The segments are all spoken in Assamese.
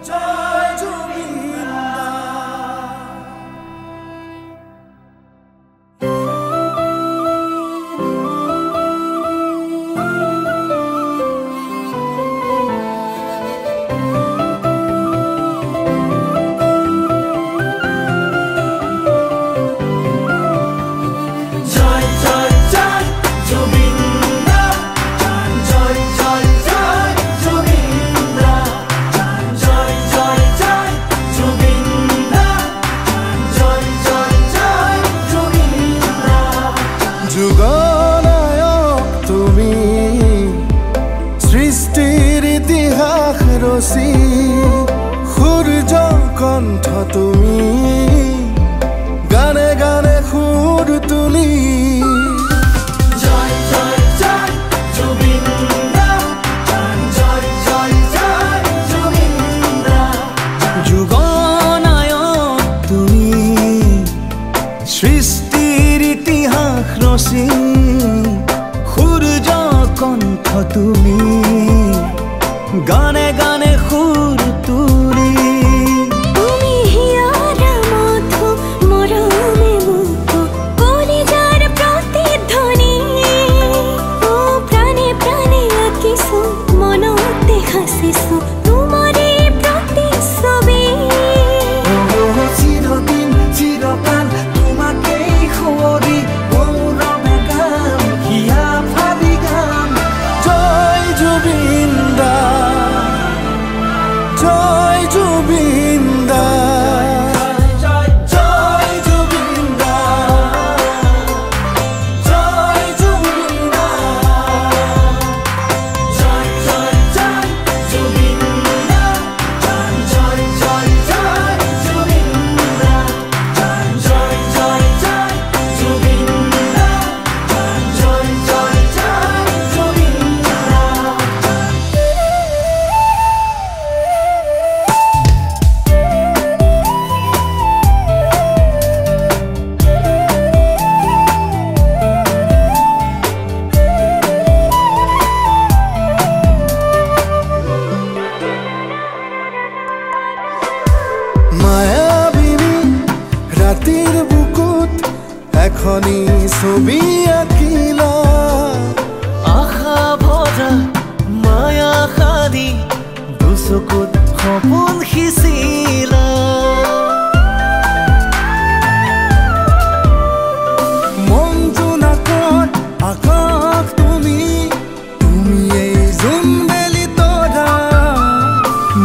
জয় জুবিন্দা। যুগনায়ক তুমি, সৃষ্টির ইতিহাস রচি, সূর্য কণ্ঠ তুমি, গানে গানে সুর তুলি। যুগনায়ক তুমি, সৃষ্টির ইতিহাস রচি, সূর্য কণ্ঠ তুমি, গানে গানে সুর তুলি। তুমি হিয়ারা মধু মরমে মুখো, কলিজার প্রতিধ্বনি। ও প্রাণে প্রাণে আঁকিছো, মনতে হাসিছো, তোমারে প্রতিচ্ছবি। চিরদিন চিরকাল তোমাকেই সুঁৱৰি গৌৰৱে গাম, হিয়া ফালি গাম। জয় জুবিন্দা, জয় জুবিন্দা, জয় জুবিন্দা, জয় জুবিন্দা, জয় জয় জয় জুবিন্দা, জয় জয় জয় জুবিন্দা, জয় জয় জয় জুবিন্দা, জয় জয় জয় জুবিন্দা। মায়াবিনী রাতির বুকুত এখনি ছবি আঁকিলা, আশা ভরা মায়া খাদি দুচকুত সপোন সিঁচিলা। মনটো নাকত আকাশ তুমি, তুমি এই জোনবেলি তৰা।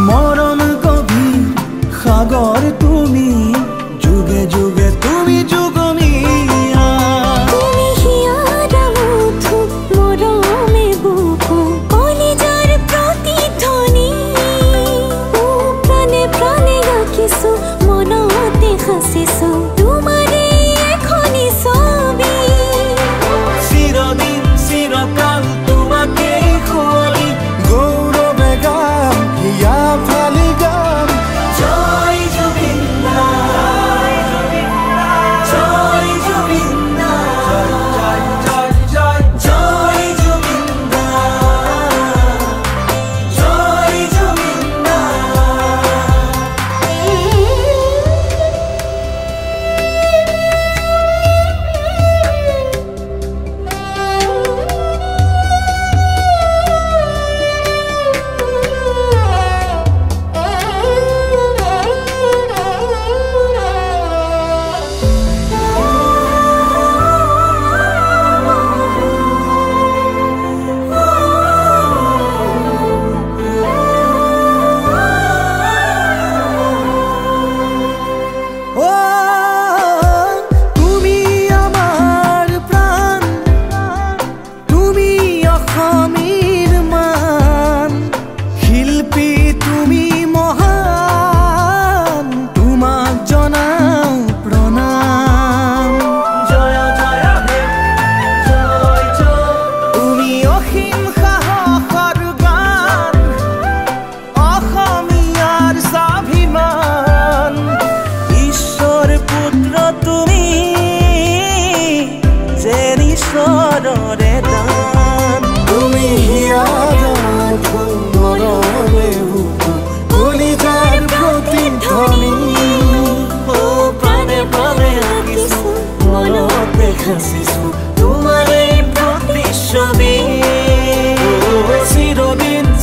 মৰম গভীৰ সাগৰ তুমি, যুগে যুগে তুমি যুগমীয়া। তুমি হিয়াৰা মধু মৰমে বুকো, কলিজাৰ প্ৰতিধ্বনি। ও প্ৰাণে প্ৰাণে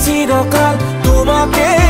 চিৰকাল তোমাকে